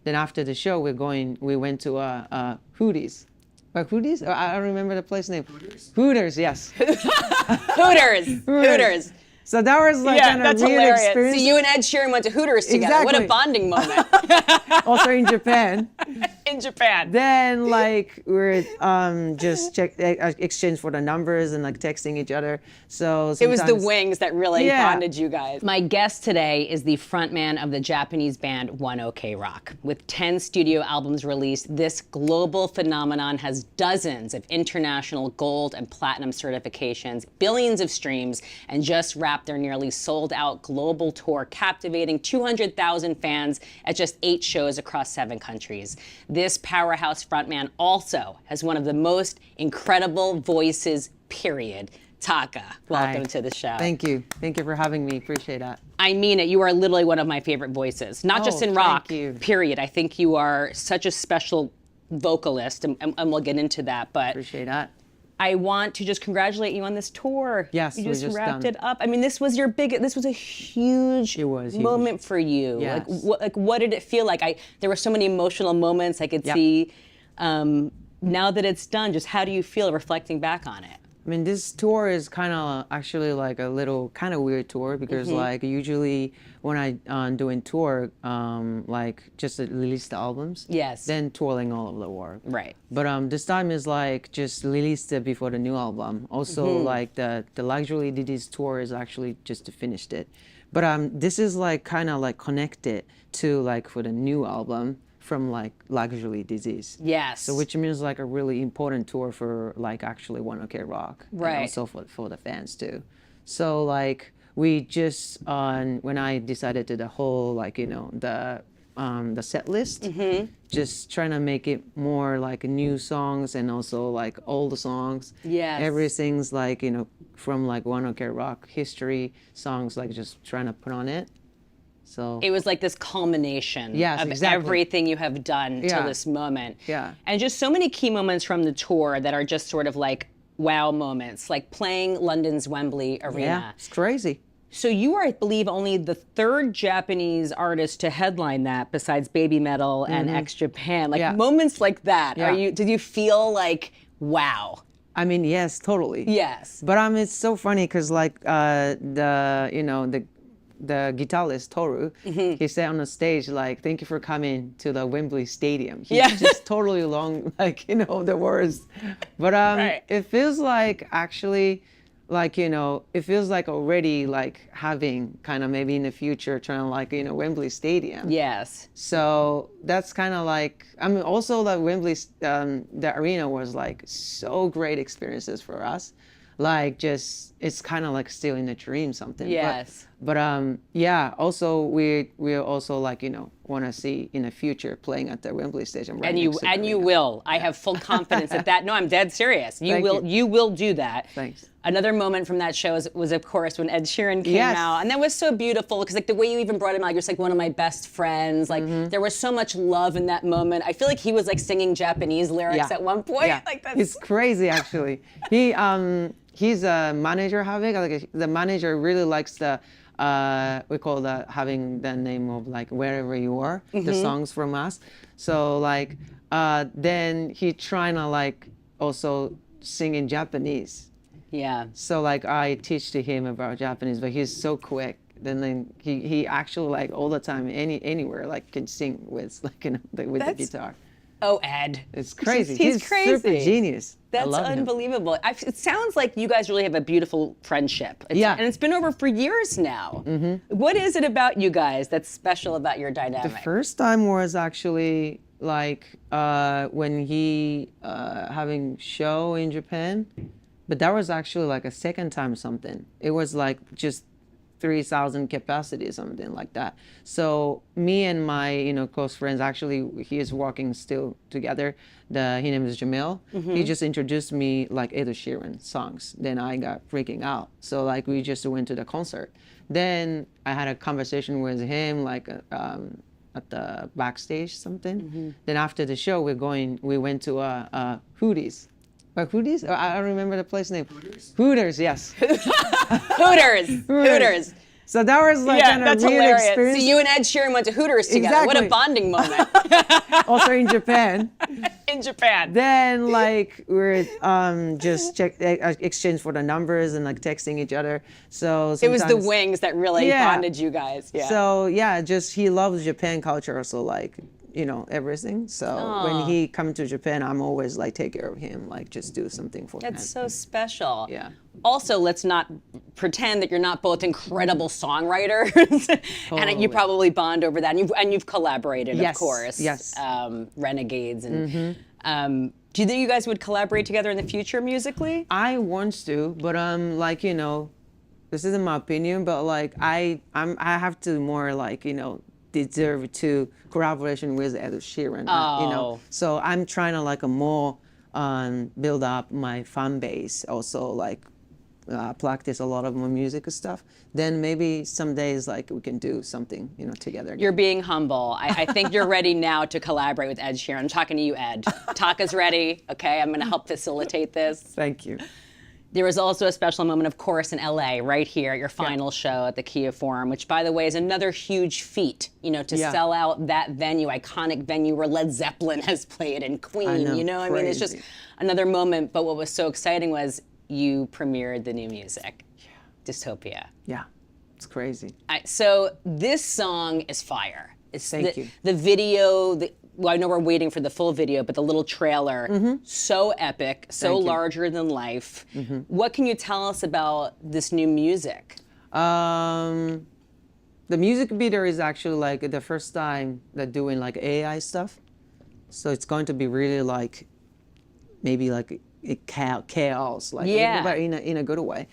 Then after the show, we went to Hootie's. Hootie's? I don't remember the place name. Hooters, yes. Hooters. So that was like kind of real hilarious. experience. So you and Ed Sheeran went to Hooters together. Exactly. What a bonding moment. Also in Japan. In Japan. Then like we're just exchange for the numbers and like texting each other. So it was the wings that really bonded you guys. My guest today is the frontman of the Japanese band ONEOKROCK. With 10 studio albums released, this global phenomenon has dozens of international gold and platinum certifications, billions of streams, and just wrapped their nearly sold-out global tour, captivating 200,000 fans at just 8 shows across 7 countries. This powerhouse frontman also has one of the most incredible voices, period. Taka, welcome to the show. Thank you. Thank you for having me. Appreciate that. I mean it. You are literally one of my favorite voices, not just in rock, period. I think you are such a special vocalist, and we'll get into that. But appreciate that. I want to just congratulate you on this tour. Yes, you just wrapped it up. I mean, this was a huge moment for you. Yes. What did it feel like? There were so many emotional moments I could see. Now that it's done, just how do you feel reflecting back on it? I mean, this tour is kind of actually like a little kind of weird tour because like usually when I'm doing tour, like just release the albums. Yes. Then touring all over the world. Right. But this time is like just released it before the new album. Also like the Luxury DD's tour is actually just finished it. But this is like kind of like connected to like for the new album from like Luxury Disease. Yes. So which means like a really important tour for like actually ONEOKROCK. Right. And also for the fans too. So like we just when I decided to the whole like the set list, just trying to make it more like new songs and also like old songs. Yes. Everything's like from like ONEOKROCK history songs, like just trying to put on it. So it was like this culmination of exactly. everything you have done till this moment. Yeah. And just so many key moments from the tour that are just sort of like wow moments, like playing London's Wembley Arena. Yeah, it's crazy. So you are, I believe, only the 3rd Japanese artist to headline that besides Baby Metal and X Japan. Like moments like that, did you feel like, wow? I mean, yes, totally. Yes. But it's so funny because like the guitarist Toru, he said on the stage like, "Thank you for coming to the Wembley Stadium." He just totally long like the words, but it feels like actually like it feels like already like having kind of maybe in the future trying to like Wembley Stadium. Yes. So that's kind of like also the Wembley the arena was like so great experiences for us. Like just it's kind of like still in a dream something. Yes. But also we also like want to see in the future playing at the Wembley Stadium. Right, and you will. I have full confidence that. No, I'm dead serious. You will do that. Thanks. Another moment from that show was of course when Ed Sheeran came out, and that was so beautiful because like the way you even brought him out, you're just like one of my best friends. Like there was so much love in that moment. I feel like he was like singing Japanese lyrics at one point. Yeah. Like that's It's crazy actually. He's a manager having like the manager really likes the we call that having the name of like wherever you are, the songs from us. So like then he trying to like also sing in Japanese. Yeah. So like I teach to him about Japanese, but he's so quick. Then he actually like all the time anywhere like can sing with like with the guitar. Oh, Ed. It's crazy. He's crazy. Super genius. That's unbelievable. It sounds like you guys really have a beautiful friendship. And it's been over for years now. What is it about you guys that's special about your dynamic? The first time was actually like when he having show in Japan, but that was actually like a second time something. It was like just 3,000 capacity, something like that. So me and my close friends, actually he is working still together. His name is Jamil. He just introduced me like Ed Sheeran songs. Then I got freaking out. So like we just went to the concert. Then I had a conversation with him like at the backstage something. Then after the show we went to Hootie's. Hootie's? I don't remember the place name. Hooters, yes. Hooters. So that was like Yeah, kind of that's real hilarious. experience. So you and Ed Sheeran went to Hooters together. What a Exactly. bonding moment Also in Japan. in Japan. Then like we're just exchange for the numbers and like texting each other. So It was the sometimes- wings that really Yeah. bonded you guys. Yeah. So yeah, just he loves Japan culture, so like everything. So when he come to Japan, I'm always like take care of him, like just do something for him. That's so special. Yeah. Also, let's not pretend that you're not both incredible songwriters, and you probably bond over that. And you've collaborated, Yes, of course. yes. Renegades and. Do you think you guys would collaborate together in the future musically? I want to, but like this isn't my opinion, but like I have to more like deserve to collaboration with Ed Sheeran. Oh. So I'm trying to like more build up my fan base. Also like practice a lot of my music stuff. Then maybe some days like we can do something together. Again. You're being humble. I think you're ready now to collaborate with Ed Sheeran. I'm talking to you, Ed. Taka's ready. Okay, I'm going to help facilitate this. Thank you. There was also a special moment, of course, in LA, right here at your final show at the Giaforum, which, by the way, is another huge feat, to sell out that venue, iconic venue where Led Zeppelin has played and Queen, I know, I mean, it's just crazy. another moment. But what was so exciting was you premiered the new music, Dystopia. Yeah, it's crazy. So this song is fire. It's Thank you. The video, well, I know we're waiting for the full video, but the little trailer, so epic, so Thank you. larger than life. What can you tell us about this new music? The music video is actually like the first time they're doing like AI stuff. So it's going to be really like, maybe like chaos, like Yeah. but in a good way.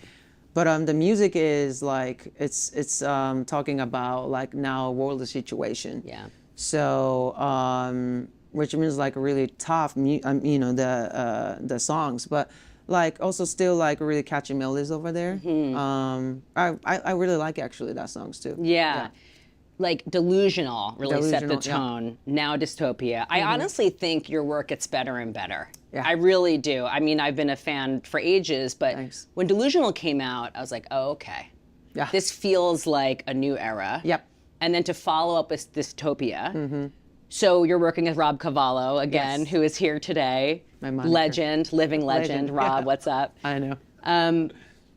But the music is like it's talking about like now world situation. Yeah. So which means like really tough, the songs, but like also still like really catchy melodies over there. I really like actually that songs too. Yeah. Like Delusional really set the Delusional, yeah. tone. Now Dystopia. I honestly think your work gets better and better. Yeah. I really do. I mean, I've been a fan for ages, but Thanks. when Delusional came out, I was like, oh, okay. Yeah. This feels like a new era. Yep. And then to follow up with Dystopia. So you're working with Rob Cavallo again, Yes. who is here today. My moniker. Legend, living legend. Rob, yeah. what's up? I know.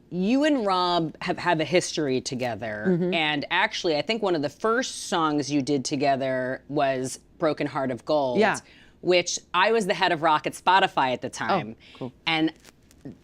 You and Rob have a history together. And actually, I think one of the first songs you did together was Broken Heart of Gold. Yeah. Which I was the head of rock at Spotify at the time. Oh, cool. And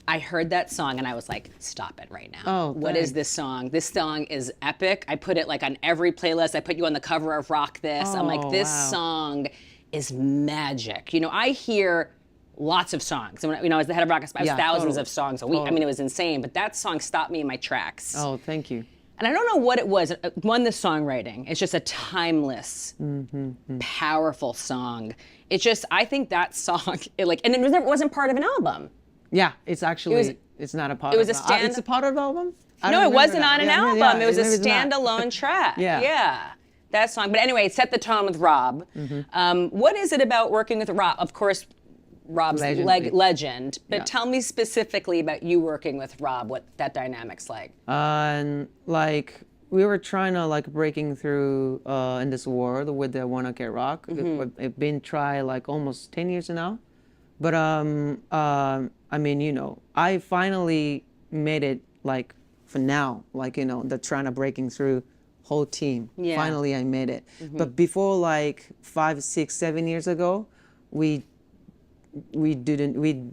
I heard that song and I was like, stop it right now. Oh, what is thanks. this song? This song is epic. I put it like on every playlist. I put you on the cover of Rock This. I'm like, Oh, this wow. song is magic. I hear lots of songs. When I was the head of Rock, I was Yeah, thousands totally. of songs a week. I mean, it was insane. But that song stopped me in my tracks. Oh, thank you. And I don't know what it was. One, the songwriting. It's just a timeless, powerful song. It's just, I think that song, and it wasn't part of an album. Yeah, it's actually it's not a part. it was of a the- stand- It's a part of the album. I No, don't it remember wasn't that. on an Yeah, album. yeah, It was a maybe it's not. standalone track. Yeah. Yeah. That song. But anyway, it set the tone with Rob. What is it about working with Rob? Of course, Rob's Legendary. legend. But Yeah. tell me specifically about you working with Rob, what that dynamic's like. And like we were trying to like breaking through in this world with the ONEOKROCK. It's been tried like almost 10 years now. But I mean, I finally made it like for now, like the trying to breaking through whole team. Yeah. Finally I made it. But before like 5, 6, 7 years ago, we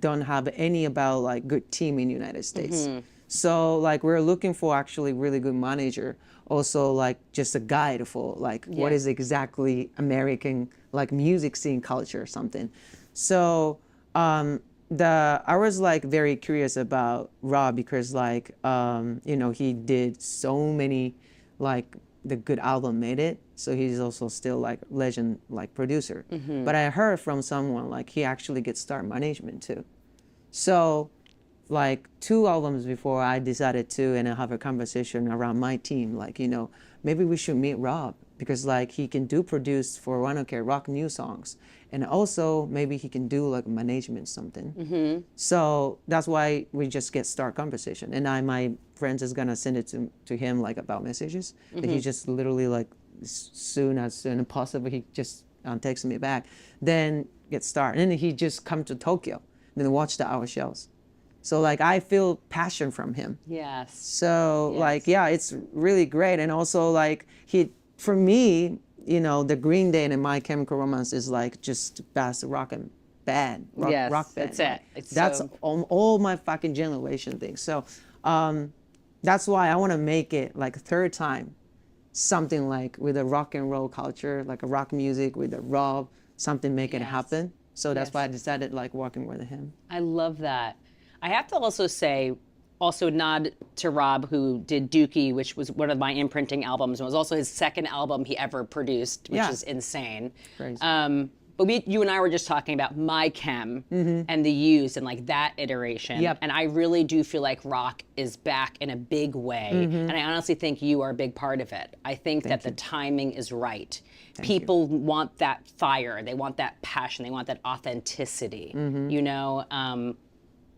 don't have any about like good team in United States. So like we're looking for actually really good manager, also like just a guide for like what is exactly American like music scene culture or something. So I was like very curious about Rob because like he did so many like the good album made it, so he's also still like legend like producer. But I heard from someone like he actually gets star management too. So like 2 albums before I decided to and I have a conversation around my team like maybe we should meet Rob because like he can produce for ONEOKROCK new songs, and also maybe he can do like management something. So that's why we just get start conversation, and my friends is gonna send it to him like about messages. That he just literally like as soon as possible he just texts me back, then get started, and then he just come to Tokyo, then watch our shows. So like I feel passion from him. Yes. So like, yeah, it's really great. And also like for me, you know, the Green Day and My Chemical Romance is like just best rock band, rock Yes, band. that's it. It's That's so- all my fucking generation things. So that's why I want to make it like a third time, something like with a rock and roll culture, like a rock music with a raw, something make it happen. So that's why I decided like working with him. I love that. I have to also say, also nod to Rob, who did Dookie, which was one of my imprinting albums, and was also his second album he ever produced, which is insane. Crazy. But you and I were just talking about My Chem and the Used and like that iteration. Yep. And I really do feel like rock is back in a big way. And I honestly think you are a big part of it. I think that the timing is right. People want that fire. They want that passion. They want that authenticity, you know?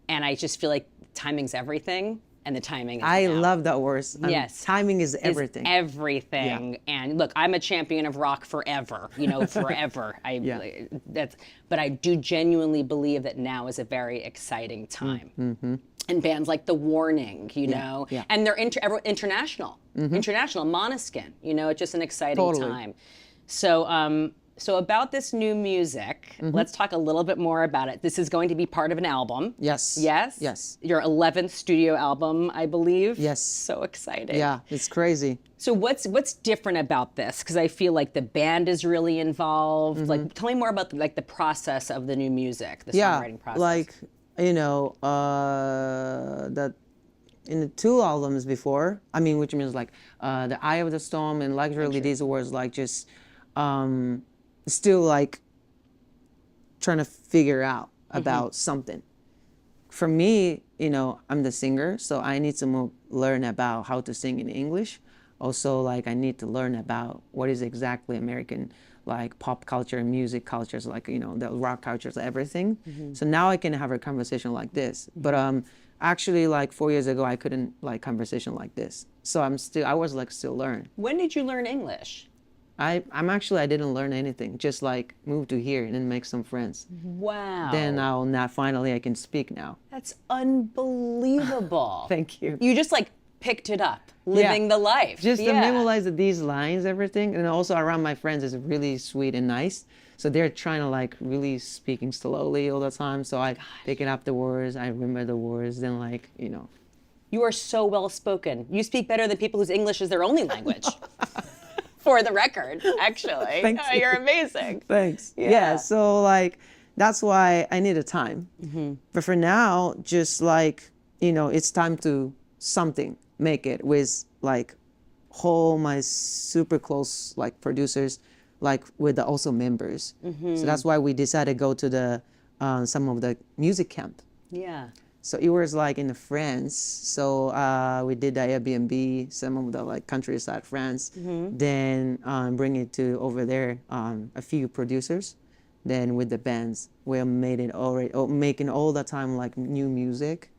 And I just feel like timing's everything, and the timing is I now. love that words. Yes. Timing is everything. Everything. And look, I'm a champion of rock forever, you know, forever. But I do genuinely believe that now is a very exciting time. And bands like The Warning, you know, and they're international, international, Måneskin, you know, it's just an exciting time. So about this new music, let's talk a little bit more about it. This is going to be part of an album. Yes. Yes? Yes. Your 11th studio album, I believe. Yes. So exciting. Yeah, it's crazy. So what's different about this? Because I feel like the band is really involved. Like, tell me more about like the process of the new music, the songwriting process. Like, you know, that in the 2 albums before, I mean, which means like The Eye of the Storm and Luxury, these words like just still like trying to figure out about something. For me, you know, I'm the singer, so I need to learn about how to sing in English. Also, like I need to learn about what is exactly American like pop culture and music cultures, like, you know, the rock cultures, everything. So now I can have a conversation like this. But actually like 4 years ago, I couldn't like conversation like this. So I was like still learn. When did you learn English? I didn't learn anything, just like move to here and then make some friends. Wow. Then finally I can speak now. That's unbelievable. Thank you. You just like picked it up, living the life. Just to memorize these lines, everything. And also around my friends is really sweet and nice. So they're trying to like really speaking slowly all the time. So I picking up the words, I remember the words, then like, you know. You are so well spoken. You speak better than people whose English is their only language. For the record, actually. Thanks. You're amazing. Thanks. Yeah, so like, that's why I needed time. But for now, just like, you know, it's time to make it with like whole my super close like producers, like with the also members. So that's why we decided to go to the some of the music camp. Yeah. So it was like in France. So we did the Airbnb, some of the like countryside France. Then bring it to over there, a few producers. Then with the bands, we're making all the time like new music.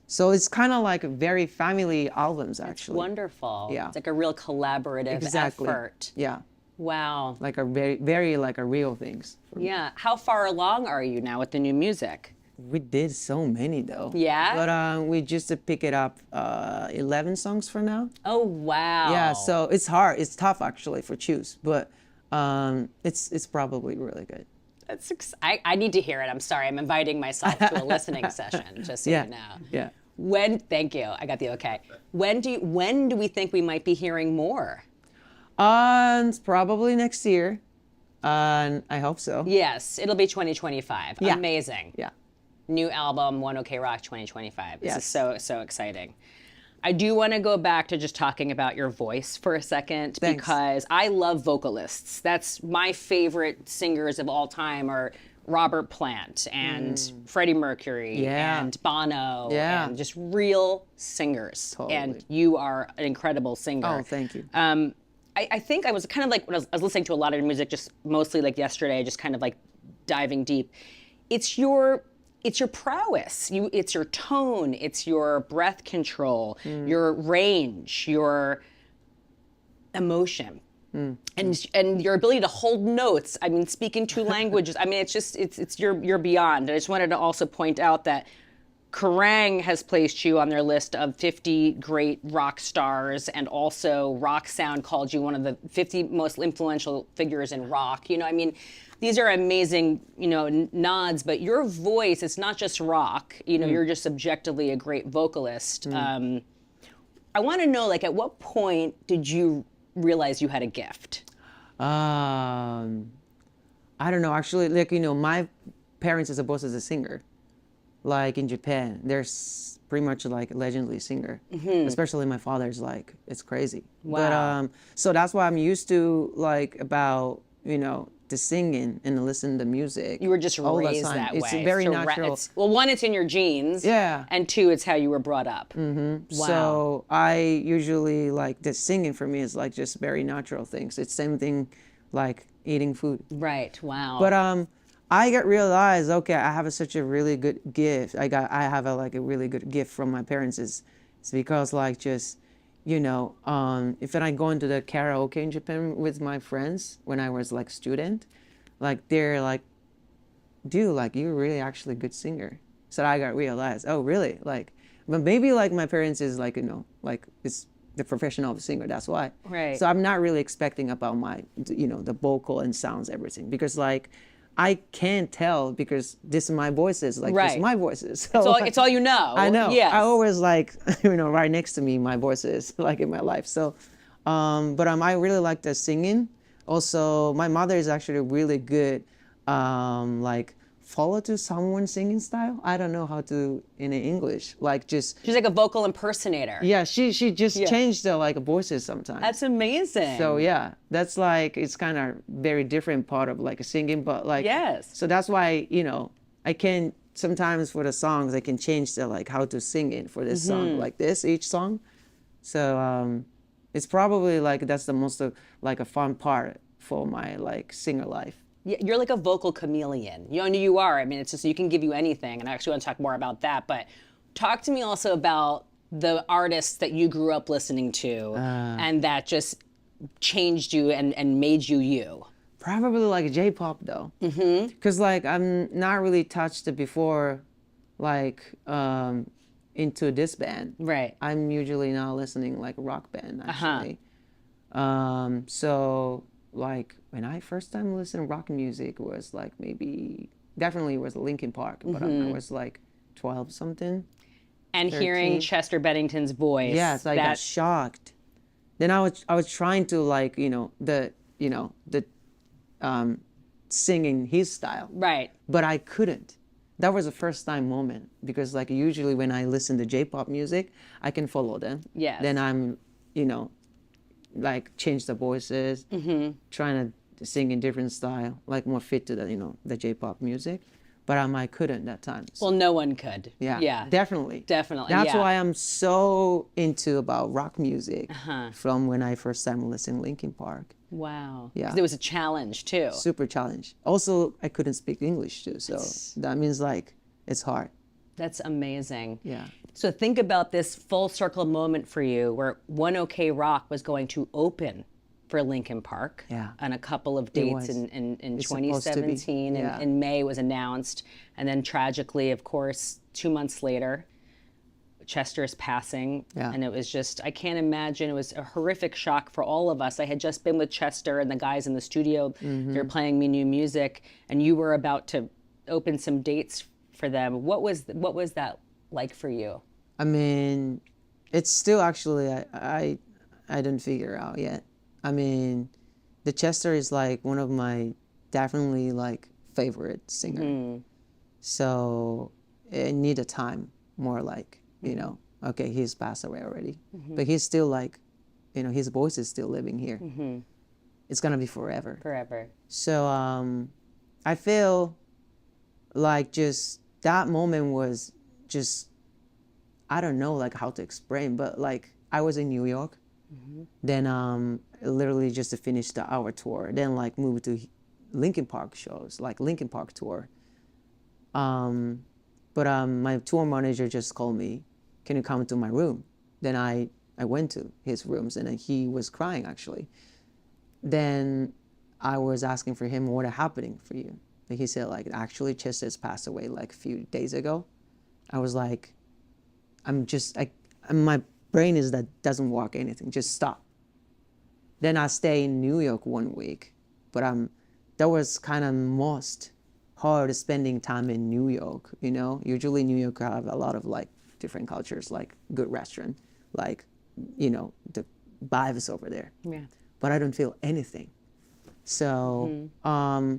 So it's kind of like very family albums actually. Wonderful. Yeah. It's like a real collaborative effort. Yeah. Wow. Like a very like a real things. Yeah. How far along are you now with the new music? We did so many though. Yeah? But we just pick it up 11 songs for now. Oh, wow. Yeah, so it's hard. It's tough actually for choose, but it's probably really good. I need to hear it. I'm sorry. I'm inviting myself to a listening session, just so you know. Yeah. Thank you. I got the okay. When do we think we might be hearing more? It's probably next year. I hope so. Yes, it'll be 2025. Yeah. Amazing. Yeah. New album, ONEOKROCK 2025. This is Yes. so exciting. I do want to go back to just talking about your voice for a second. Thanks. Because I love vocalists. That's my favorite singers of all time are Robert Plant and Freddie Mercury and Bono and just real singers. Totally. And you are an incredible singer. Oh, thank you. I think I was kind of like, when I was listening to a lot of your music, just mostly like yesterday, just kind of like diving deep. It's your prowess. It's your tone. It's your breath control, your range, your emotion, and your ability to hold notes. I mean, speaking two languages. I mean, it's you're beyond. And I just wanted to also point out that Kerrang has placed you on their list of 50 great rock stars, and also Rock Sound called you one of the 50 most influential figures in rock. You know, I mean, these are amazing, you know, nods, but your voice, it's not just rock. You know, you're just subjectively a great vocalist. I want to know, like, at what point did you realize you had a gift? I don't know. Actually, like, you know, my parents is both as a singer. Like in Japan, there's pretty much like a legendary singer. Especially my father's like, it's crazy. Wow. But so that's why I'm used to like about, you know, the singing and listening to music. You were just all the raised time. that It's way. very So natural. well, one, it's in your genes. Yeah. And two, it's how you were brought up. Wow. So I usually like the singing for me is like just very natural things. It's same thing like eating food. Right. Wow. But I got realized, okay, I have such a really good gift. I have like a really good gift from my parents. It's because like just, you know, if I go into the karaoke in Japan with my friends when I was like student, like they're like, dude, like you're really actually a good singer. So I got realized, oh really? Like, but maybe like my parents is like, you know, like it's the professional singer. That's why. Right. So I'm not really expecting about my, you know, the vocal and sounds, everything, because like, I can't tell because this is my voices, like this Right. is my voices. So it's all you know. I know. Yes. I always like, you know, right next to me, my voices like in my life. So, but I really like the singing. Also, my mother is actually really good, like follow to someone singing style. I don't know how to in English, like just. She's like a vocal impersonator. Yeah, she just changed the like voices sometimes. That's amazing. So yeah, that's like, it's kind of very different part of like singing, but like, Yes. So that's why, you know, I can sometimes for the songs, I can change the like how to sing it for this song, like this, each song. So it's probably like, that's the most like a fun part for my like singer life. Yeah, you're like a vocal chameleon. You know, you are. I mean, it's just, you can give you anything. And I actually want to talk more about that. But talk to me also about the artists that you grew up listening to and that just changed you and made you you. Probably like J-pop though. Because like I'm not really touched before like into this band. Right. I'm usually not listening like rock band actually. So like when I first time listened to rock music was like definitely was Linkinpark, but I was like 12 something. And 13. hearing Chester Bennington's voice. Yes, I got shocked. Then I was trying to like, the singing his style. Right. But I couldn't. That was a first time moment because like usually when I listen to J-pop music, I can follow them. Yes. Then I'm, like change the voices, trying to sing in different style, like more fit to the J-pop music. But I couldn't that time. So, Well, no one could. yeah, Yeah. definitely. Definitely, That's yeah. why I'm so into about rock music from when I first time listened Linkin Park. Wow. Yeah. 'Cause it was a challenge too. Super challenge. Also, I couldn't speak English too, so that means like it's hard. That's amazing. Yeah. So think about this full circle moment for you where ONEOKROCK was going to open for Linkin Park Yeah. on a couple of dates was. in It's supposed to be. 2017. Yeah. And in May it was announced. And then tragically, of course, 2 months later, Chester's passing. Yeah. And it was just, I can't imagine. It was a horrific shock for all of us. I had just been with Chester and the guys in the studio. They're playing me new music. And you were about to open some dates for them. What was that like for you? I mean, it's still actually I didn't figure out yet. I mean, the Chester is like one of my definitely like favorite singer. So it need a time more like, okay, he's passed away already, but he's still like, his voice is still living here. It's gonna be forever. Forever. So I feel like just that moment was just, I don't know like how to explain, but like I was in New York Then literally just to finish our tour. Then like moved to Linkin Park shows, like Linkin Park tour. But my tour manager just called me, can you come to my room? Then I went to his rooms and he was crying actually. Then I was asking for him, what is happening for you? And he said like, actually Chester has passed away like a few days ago. I was like, my brain is that doesn't work anything, just stop. Then I stay in New York 1 week, but that was kind of most hard spending time in New York, you know? Usually New York have a lot of like different cultures, like good restaurant, like, you know, the vibes over there. Yeah. But I don't feel anything. So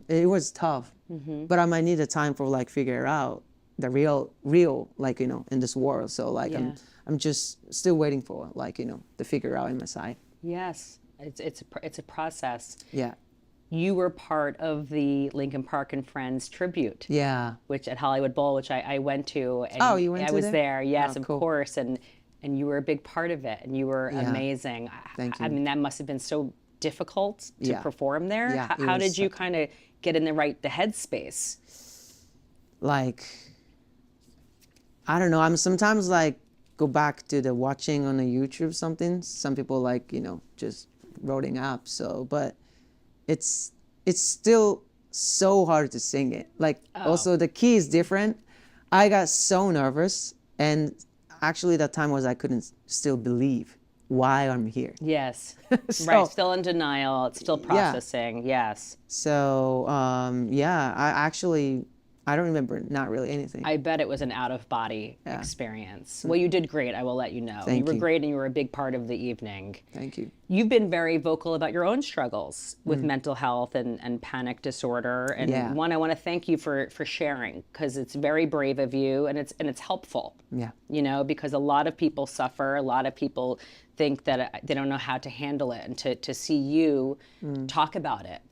it was tough, but I might need a time for like figure out the real, like, you know, in this world. So like I'm just still waiting for like, you know, to figure out in my side. Yes, it's a process. Yeah. You were part of the Linkin Park and Friends tribute. Yeah. Which at Hollywood Bowl, which I went to. And Oh, you went to I was there? there, yes, Oh, of cool. course. And you were a big part of it, and you were amazing. Thank I you. mean, that must have been so difficult to Yeah. perform there. Yeah, it How was did you kind of get in the headspace? Like, I don't know. I'm sometimes like go back to the watching on a YouTube something. Some people like, you know, just rolling up. So, but it's still so hard to sing it. Like also the key is different. I got so nervous, and actually that time was I couldn't still believe why I'm here. Yes. So- Right, still in denial, it's still processing, yes. So I don't remember not really anything. I bet it was an out-of-body experience. Well, you did great, I will let you know. Thank you were you. great, and you were a big part of the evening. Thank you. You've been very vocal about your own struggles with mental health and panic disorder. And Yeah. one, I want to thank you for sharing, because it's very brave of you, and it's helpful. Yeah. You know, because a lot of people suffer, a lot of people think that they don't know how to handle it, and to see you talk about it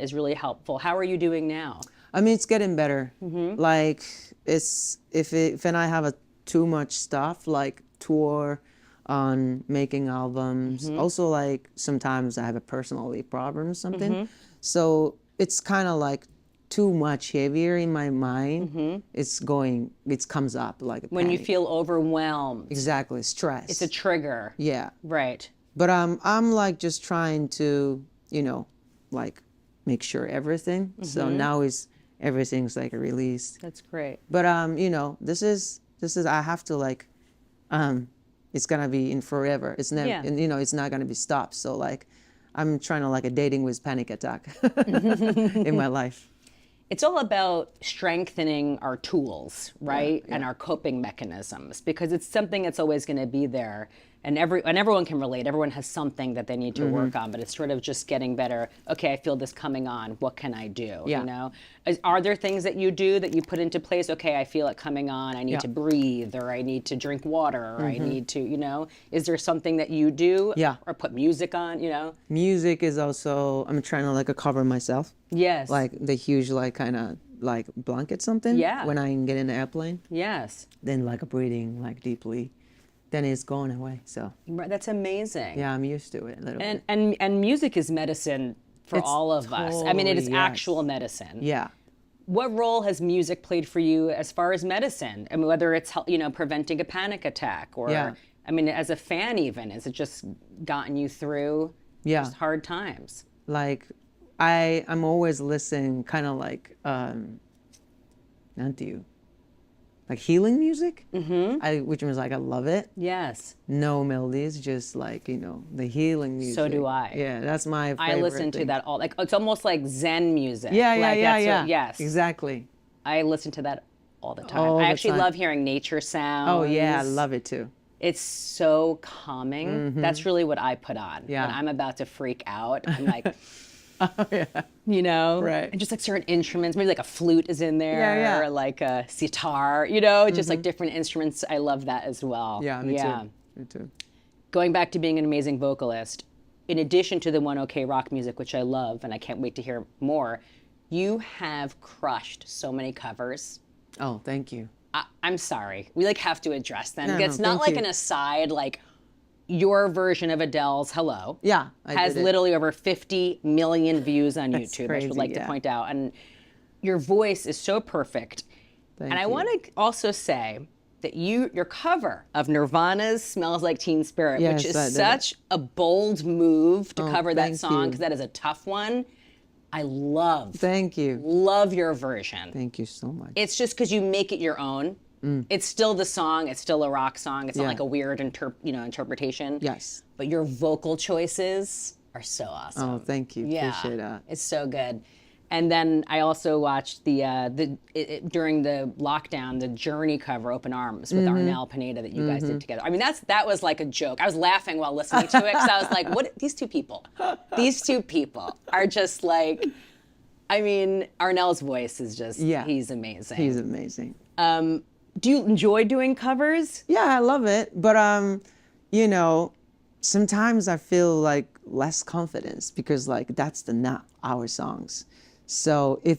is really helpful. How are you doing now? I mean, it's getting better. Like, it's if I have too much stuff, like tour, on making albums. Also, like sometimes I have a personality problem or something. So it's kind of like too much heavier in my mind. It comes up like a When you panic. feel overwhelmed, Exactly, stress. it's a trigger. Yeah. Right. But I'm like just trying to, you know, like make sure everything. So now everything's like a release. That's great. But you know, this is I have to like it's gonna be in forever. It's never and you know, it's not gonna be stopped. So like I'm trying to like a dating with panic attack in my life. It's all about strengthening our tools, right? And our coping mechanisms, because it's something that's always going to be there. And everyone can relate. Everyone has something that they need to work on, but it's sort of just getting better. Okay, I feel this coming on. What can I do? Yeah. You know, are there things that you do that you put into place? Okay, I feel it coming on. I need to breathe, or I need to drink water, or I need to, you know. Is there something that you do? Yeah. Or put music on? You know. Music is also I'm trying to like cover myself. Yes. Like the huge like kind of like blanket something. Yeah. When I get in the airplane, Yes. then like breathing like deeply, then it's going away. So Right, that's amazing. yeah, I'm used to it a little bit. And music is medicine for It's all of us. I mean, it is totally, yes. actual medicine. Yeah. What role has music played for you as far as medicine? I mean, whether it's, you know, preventing a panic attack, or Yeah. I mean, as a fan even, has it just gotten you through just hard times? Like I'm always listening kind of like not you like healing music, which means like I love it. Yes. No melodies, just like, you know, the healing music. So do I. Yeah, that's my favorite I listen to thing. that all, like, it's almost like Zen music. Yeah, Like, that's yeah. what- yes. Exactly. I listen to that all the time. All I the actually time. love hearing nature sounds. Oh yeah, I love it too. It's so calming. That's really what I put on. Yeah. When I'm about to freak out, I'm like, you know? Right. And just like certain instruments, maybe like a flute is in there, Yeah. or like a sitar, you know, just like different instruments. I love that as well. Yeah, me too. Me too. Going back to being an amazing vocalist, in addition to the ONEOKROCK music, which I love, and I can't wait to hear more, you have crushed so many covers. Oh, thank you. I'm sorry. We like have to address them. No, it's no, not thank like you. an aside, like, your version of Adele's Hello Yeah, I has did it. literally over 50 million views on That's YouTube, I crazy, would like to yeah. point out. And your voice is so perfect. Thank and I you. want to also say that your cover of Nirvana's Smells Like Teen Spirit, Yes, which is I did it. such a bold move to Oh, cover that thank song, you. because that is a tough one. I love your version. Thank you so much. It's just because you make it your own. It's still the song. It's still a rock song. It's not Yeah. like a weird interpretation. Yes. But your vocal choices are so awesome. Oh, thank you. Yeah, Appreciate that. it's so good. And then I also watched during the lockdown, the Journey cover, Open Arms, with Arnel Pineda that you guys did together. I mean, that was like a joke. I was laughing while listening to it because I was like, what? These two people are just like, I mean, Arnel's voice is just, he's amazing. He's amazing. Do you enjoy doing covers? Yeah, I love it. But you know, sometimes I feel like less confidence because like that's not our songs. So if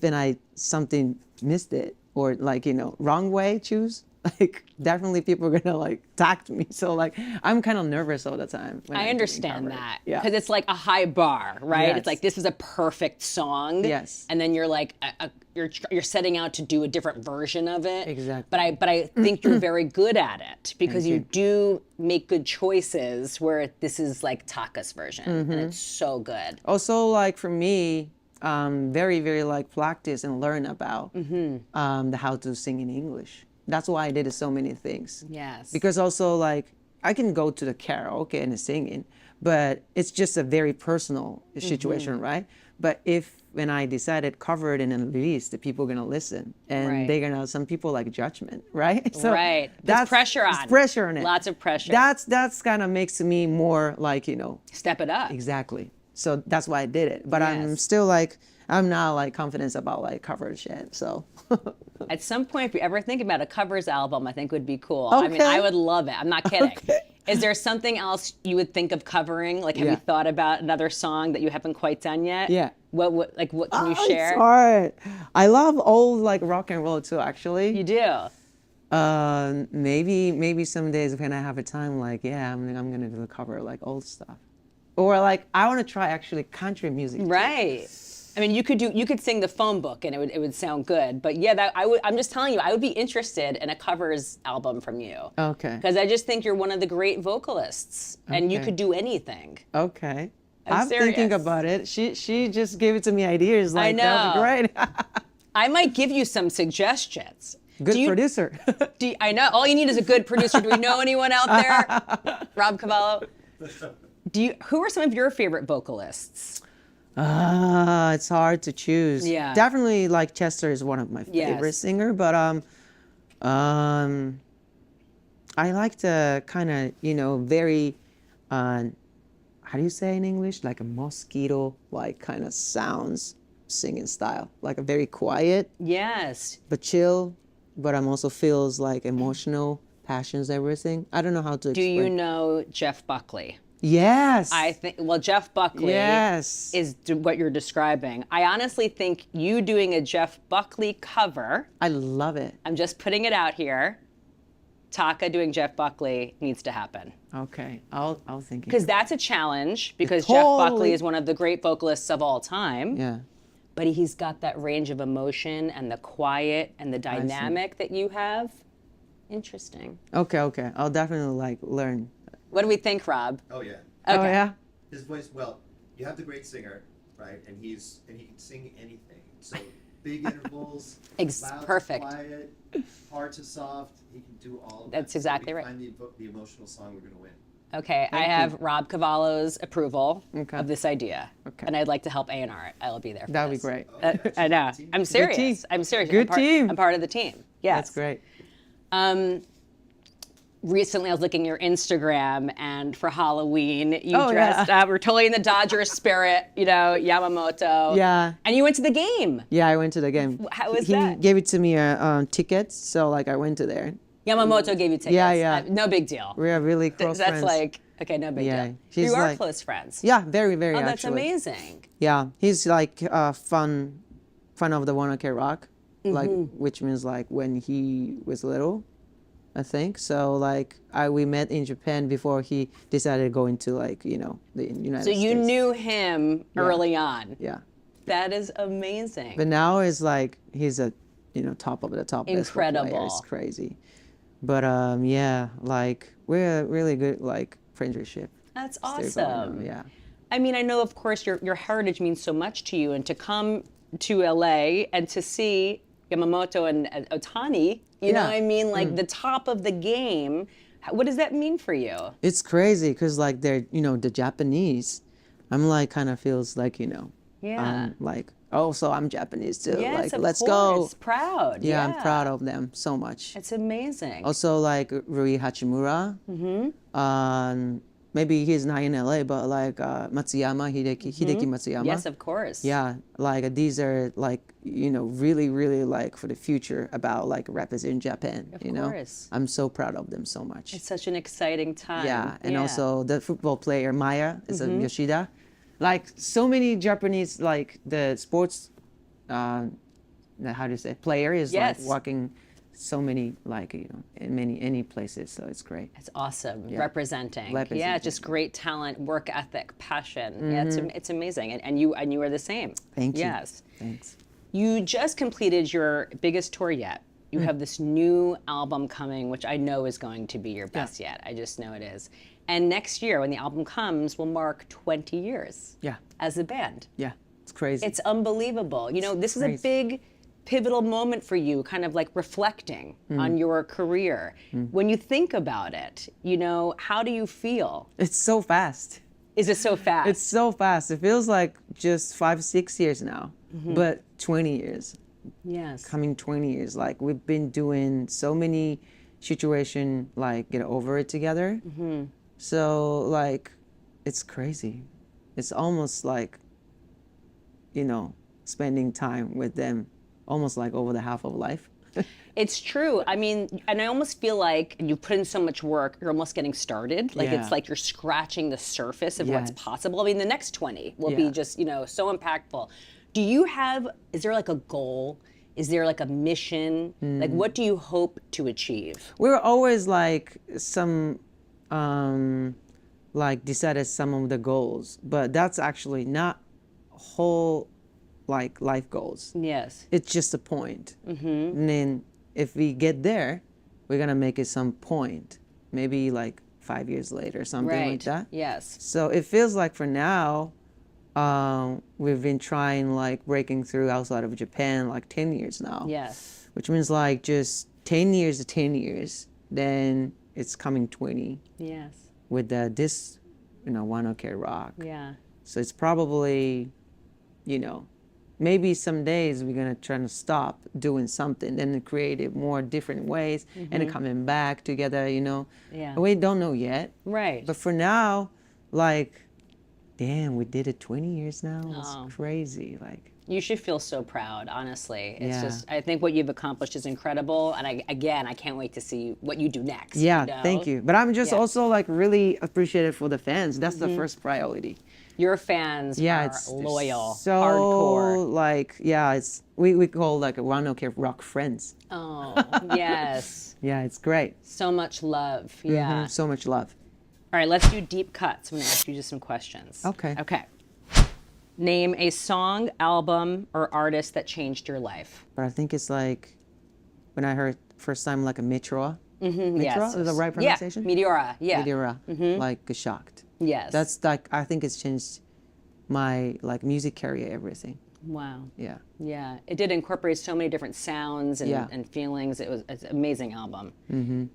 something missed it or like, you know, wrong way choose, like definitely people are gonna like talk me. So like I'm kind of nervous all the time. When I I'm doing understand cover. that. Yeah. Because it's like a high bar, right? Yes. It's like, this is a perfect song. Yes. And then you're like, you're setting out to do a different version of it. Exactly. But I think you're very good at it because Thank you do make good choices where this is like Taka's version. And it's so good. Also, like for me, very, very like practice and learn about the how to sing in English. That's why I did so many things. Yes. Because also like I can go to the karaoke and singing, but it's just a very personal situation, right? But when I decided cover it and then release, the people are gonna listen and Right. they're gonna, some people like judgment, right? Right. There's pressure on. There's pressure on it. Lots of pressure. That's kind of makes me more like, you know, Step it up. exactly. So that's why I did it. But I'm Yes. still like, I'm not like confident about like coverage yet. So At some point, if you ever think about a covers album, I think would be cool. I mean, Okay. I would love it. I'm not kidding. Is there something else you would think of covering? Like, have you Yeah. thought about another song that you haven't quite done yet? Yeah. What can you share? It's hard. I love old like rock and roll too, actually. You do. Maybe some days when I have a time, like I'm gonna do the cover like old stuff, or like I want to try actually country music. too. Right. I mean, you could sing the phone book and it would sound good. But yeah, I'm just telling you, I would be interested in a covers album from you. Okay. Because I just think you're one of the great vocalists, and you Okay. could do anything. Okay. I'm thinking serious. about it. She just gave it to me ideas. Like that would be know. great. I might give you some suggestions. Good Do you- producer. I know. All you need is a good producer. Do we know anyone out there? Rob Cavallo? Who are some of your favorite vocalists? It's hard to choose. Yeah. Definitely like Chester is one of my favorite Yes. singer, but I like the kind of, you know, very how do you say in English? Like a mosquito like kind of sounds singing style. Like a very quiet Yes. but chill, but also feels like emotional, passions, everything. I don't know how to Do explain. you know Jeff Buckley? Yes. I think, well, Jeff Buckley Yes. is what you're describing. I honestly think you doing a Jeff Buckley cover, I love it. I'm just putting it out here, Taka doing Jeff Buckley needs to happen. Okay. I'll think. Because that's a challenge, because Jeff Totally. Buckley is one of the great vocalists of all time. Yeah. But he's got that range of emotion and the quiet and the dynamic that you have. Interesting. Okay. I'll definitely like learn. What do we think, Rob? Oh yeah. Oh yeah. His voice. Well, you have the great singer, right? And he can sing anything. So big intervals, loud Perfect. to quiet, hard to soft. He can do all of That's that. exactly so right. Find the emotional song we're gonna win. Okay, I have Rob Cavallo's approval Okay. of this idea. Okay. And I'd like to help A&R it. I'll be there for That'd be this. great. I know. I'm serious. team. I'm serious. Good team. I'm part of the team. Yes. That's great. Recently, I was looking at your Instagram, and for Halloween, you Oh, dressed yeah. up. We're totally in the Dodgers spirit, you know, Yamamoto. Yeah. And you went to the game. Yeah, I went to the game. How was he that? gave it to me tickets, so like I went to there. Yamamoto gave you tickets. Yeah. No big deal. We are really close That's friends. like, okay, no big Yeah, deal. he's You are like- close friends. Yeah, very, very Oh, that's actually. amazing. Yeah, he's like fan of the ONEOKROCK, like Mm-hmm. which means like when he was little, I think. So like we met in Japan before he decided to go into like, the United So States. you knew him early on. Yeah. That is amazing. But now it's like he's a, top of the top basketball player. Incredible. It's crazy. But yeah, like we're a really good like friendship. That's Still going on, awesome. Yeah. I mean, I know, of course, your heritage means so much to you, and to come to LA and to see Yamamoto and Otani, you know what I mean? Like the top of the game. What does that mean for you? It's crazy because like they're, the Japanese, I'm like kind of feels like, Yeah. like, oh, so I'm Japanese too. Yes, like, of let's course. go. Proud. Yeah, I'm proud of them so much. It's amazing. Also like Rui Hachimura. Maybe he's not in LA, but like Matsuyama, Hideki Matsuyama. Yes, of course. Yeah, like these are like, really, really like for the future about like rappers in Japan, Of you know? course. I'm so proud of them so much. It's such an exciting time. Yeah, and also the football player Maya is a Yoshida. Like so many Japanese, like the sports, how do you say, player is Yes. like walking so many, like, in any places, so it's great. It's awesome. Yeah. Representing. Yeah, Representing. just great talent, work ethic, passion. Yeah, it's amazing. And you are the same. Thank you. Yes. Thanks. You just completed your biggest tour yet. You have this new album coming, which I know is going to be your best yet. I just know it is. And next year, when the album comes, will mark 20 years Yeah, as a band. yeah, it's crazy. It's unbelievable. This is a crazy. big pivotal moment for you, kind of like reflecting on your career. When you think about it, how do you feel? It's so fast. Is it so fast? It's so fast. It feels like just 5-6 years now, but 20 years. Yes. Coming 20 years. Like we've been doing so many situation, like get over it together. So like, it's crazy. It's almost like, spending time with them, almost like over the half of life. It's true. I mean, and I almost feel like you put in so much work, you're almost getting started. Like Yeah. it's like you're scratching the surface of what's Yes. possible. I mean, the next 20 will be Yeah. just, so impactful. Is there like a goal? Is there like a mission? Like what do you hope to achieve? We were always like some, like decided some of the goals, but that's actually not whole, like life goals. Yes. It's just a point. And then if we get there, we're gonna make it some point, maybe like 5 years later, something like Right. that. Yes. So it feels like for now, we've been trying like breaking through outside of Japan like 10 years now. Yes. Which means like just 10 years to 10 years, then it's coming 20 Yes. with this, ONEOKROCK. Yeah. So it's probably, maybe some days we're gonna try to stop doing something, then create it more different ways, and then coming back together, Yeah. We don't know yet. Right. But for now, like, damn, we did it 20 years now. Oh. It's crazy. Like, You should feel so proud, honestly. It's Yeah. just, I think what you've accomplished is incredible. And I can't wait to see what you do next. yeah, thank you. But I'm just Yeah. also like really appreciative for the fans. That's the first priority. Your fans Yeah, are it's loyal, so hardcore. like, yeah, we call like a ONEOKROCK friends. Oh, yes. Yeah, it's great. So much love. Yeah. So much love. All right, let's do deep cuts. I'm going to ask you just some questions. Okay. Okay. Name a song, album, or artist that changed your life. But I think it's like when I heard first time like a Meteora. Meteora Yes. is the right pronunciation? Yeah, Meteora. Yeah. Meteora. Like shocked. Yes. That's like I think it's changed my like music career, everything. Wow. Yeah. Yeah, it did incorporate so many different sounds and, Yeah. and feelings. It's an amazing album.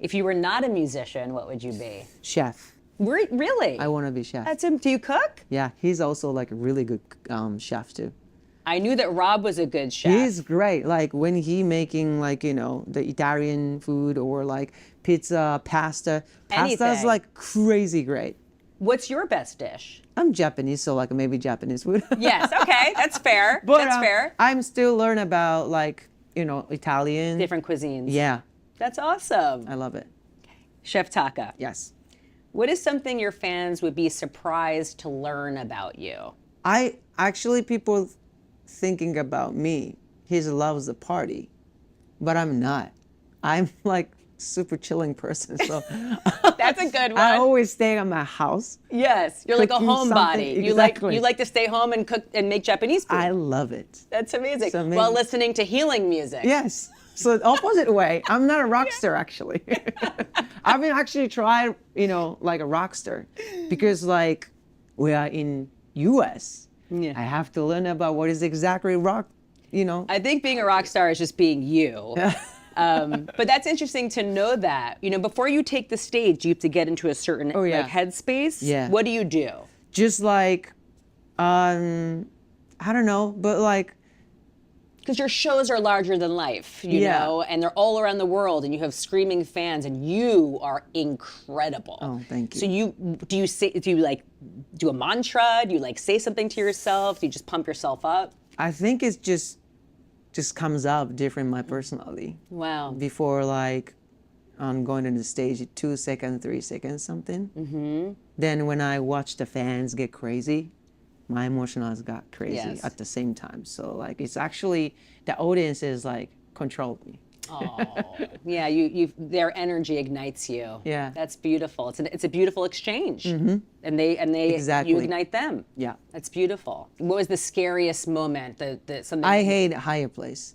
If you were not a musician, what would you be? Chef. Really? I want to be chef. That's him. Do you cook? Yeah, he's also like a really good chef too. I knew that Rob was a good chef. He's great. Like when he making like, the Italian food or like pizza, pasta. Pasta's Anything. like crazy great. What's your best dish? I'm Japanese, so like maybe Japanese food. Yes. Okay, that's fair. But that's fair. I'm still learning about like, Italian. Different cuisines. Yeah, That's awesome. I love it. Chef Taka. Yes. What is something your fans would be surprised to learn about you? I actually, people thinking about me, he loves the party, but I'm not. I'm like super chilling person. So That's a good one. I always stay at my house. Yes, you're like a cooking homebody. something. You like Exactly. you like to stay home and cook and make Japanese food. I love it. That's amazing. It's amazing. While listening to healing music. Yes. So the opposite way. I'm not a rock star actually. I've been actually tried, like a rock star, because like we are in U.S. Yeah. I have to learn about what is exactly rock. I think being a rock star is just being you. But that's interesting to know that. Before you take the stage, you have to get into a certain yeah. headspace. Yeah. What do you do? Just like, I don't know, but like, Because your shows are larger than life, you Yeah. know, and they're all around the world, and you have screaming fans, and you are incredible. Oh, thank you. So do you like do a mantra? Do you like say something to yourself? Do you just pump yourself up? I think it's just comes out different my personality. Wow. Before like I'm going on the stage 2 seconds, 3 seconds, something. Mm-hmm. Then when I watch the fans get crazy, my emotions got crazy Yes. at the same time. So like it's actually the audience is like control me. Oh, yeah. Their energy ignites you. Yeah. That's beautiful. It's a beautiful exchange. Mm-hmm. And they Exactly. you ignite them. Yeah. That's beautiful. What was the scariest moment? Something I hate higher place.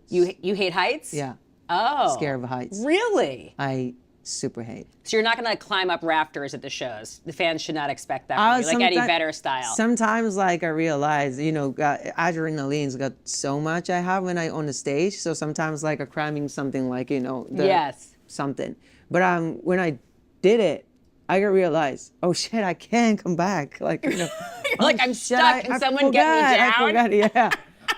you hate heights? Yeah. Oh. Scared of heights. Really? I super hate. So you're not going to climb up rafters at the shows. The fans should not expect that from you, like Eddie Vedder style. Sometimes like I realize, adrenaline's got so much I have when I on the stage. So sometimes like I'm cramming something like, Yes. something. But when I did it, I realized, oh shit, I can't come back. Like, You're like, I'm stuck. Can someone get me down? I forgot, yeah.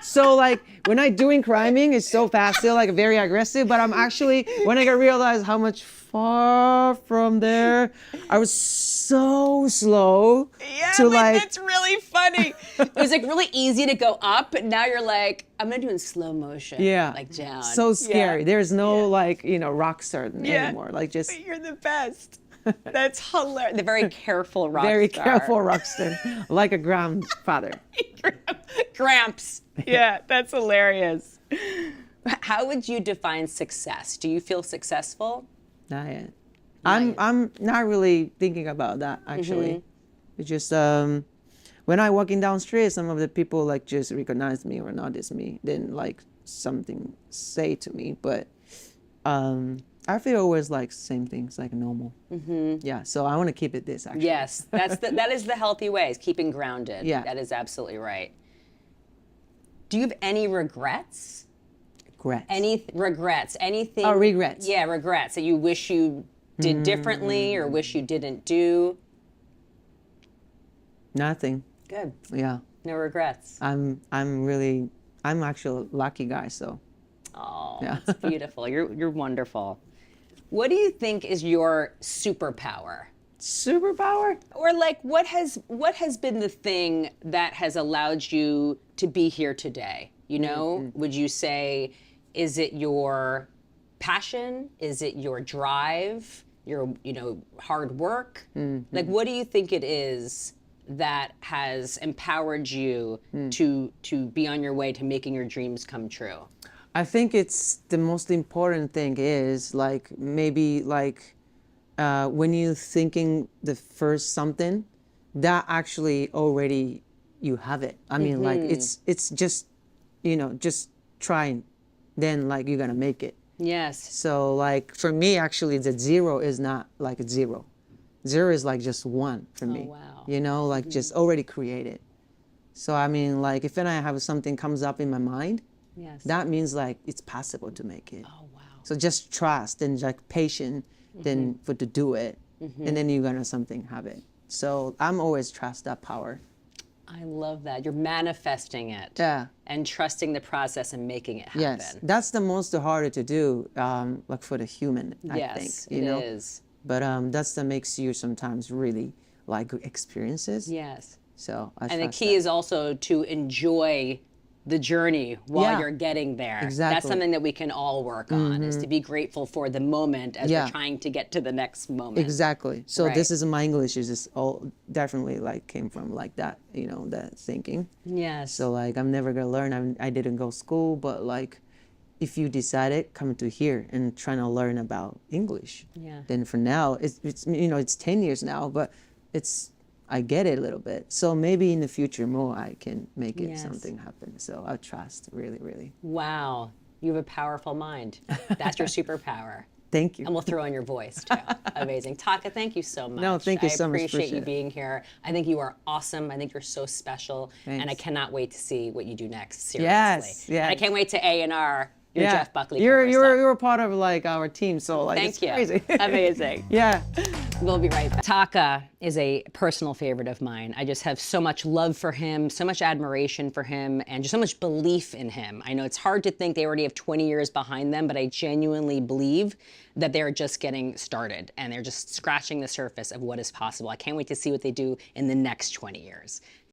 So like when I doing climbing, it's so fast, still like very aggressive. But I'm actually, when I realize how much far from there, I was so slow to like. That's really funny. It was like really easy to go up, but now you're like, I'm gonna do it in slow motion. Yeah. Like down. So scary. Yeah. There's no like, rock star anymore. Like just You're the best. That's hilarious. The very careful rock very star. careful rock star, like a grandfather. Gramps. Yeah, that's hilarious. How would you define success? Do you feel successful? Not yet. I'm not really thinking about that actually. It's just when I walking down street, some of the people like just recognize me or notice me, then like something say to me. But I feel always like same things like normal. Yeah. So I want to keep it this actually. Yes, that is the healthy way, is keeping grounded. Yeah. That is absolutely right. Do you have any regrets? Regrets. Any regrets? Anything? Oh, regrets. Yeah, regrets that you wish you did differently or wish you didn't do. Nothing. Good. Yeah. No regrets. I'm actually a lucky guy. So. Oh, Yeah. that's beautiful. You're wonderful. What do you think is your superpower? Superpower? Or like what has been the thing that has allowed you to be here today? Would you say, is it your passion? Is it your drive? Your hard work? Like what do you think it is that has empowered you to be on your way to making your dreams come true? I think it's the most important thing is like maybe like when you're thinking the first something, that actually already you have it. I mean like it's just just trying, then like you're gonna make it. Yes. So like for me actually the zero is not like a zero. Zero is like just one for me. wow. Like just already created. So I mean like if I have something comes up in my mind, Yes. that means like it's possible to make it. Oh wow. So just trust and like patient, then to do it, and then you're gonna something have it. So I'm always trust that power. I love that. You're manifesting it. Yeah. And trusting the process and making it happen. Yes, that's the most harder to do, like for the human. I think Yes, it is. But that's that makes you sometimes really like good experiences. Yes. So I And the trust key that. is also to enjoy the journey while Yeah. you're getting there. That's Exactly. something that we can all work on, is to be grateful for the moment as Yeah. we're trying to get to the next moment. Exactly. So Right. this is my English is just all definitely like came from like that, that thinking. Yes. So like I'm never gonna learn. I didn't go school, but like if you decided come to here and trying to learn about English, Yeah. then for now it's you know it's 10 years now, but I get it a little bit. So maybe in the future more I can make it Yes. something happen. So I trust really. Wow, you have a powerful mind. That's your superpower. Thank you. And we'll throw in your voice too. Amazing. Taka, thank you so much. No, thank you so much. I appreciate you Appreciate it. being here. I think you are awesome. I think you're so special. And I Thanks. cannot wait to see what you do next. Seriously. Yes, And I yes. can't wait to A&R your Yeah, Jeff Buckley you're cover stuff. you're a part of like our team, so like Thank it's you. crazy. Amazing. Yeah. We'll be right back. Taka is a personal favorite of mine. I just have so much love for him, so much admiration for him, and just so much belief in him. I know it's hard to think they already have 20 years behind them, but I genuinely believe that they're just getting started and they're just scratching the surface of what is possible. I can't wait to see what they do in the next 20 years.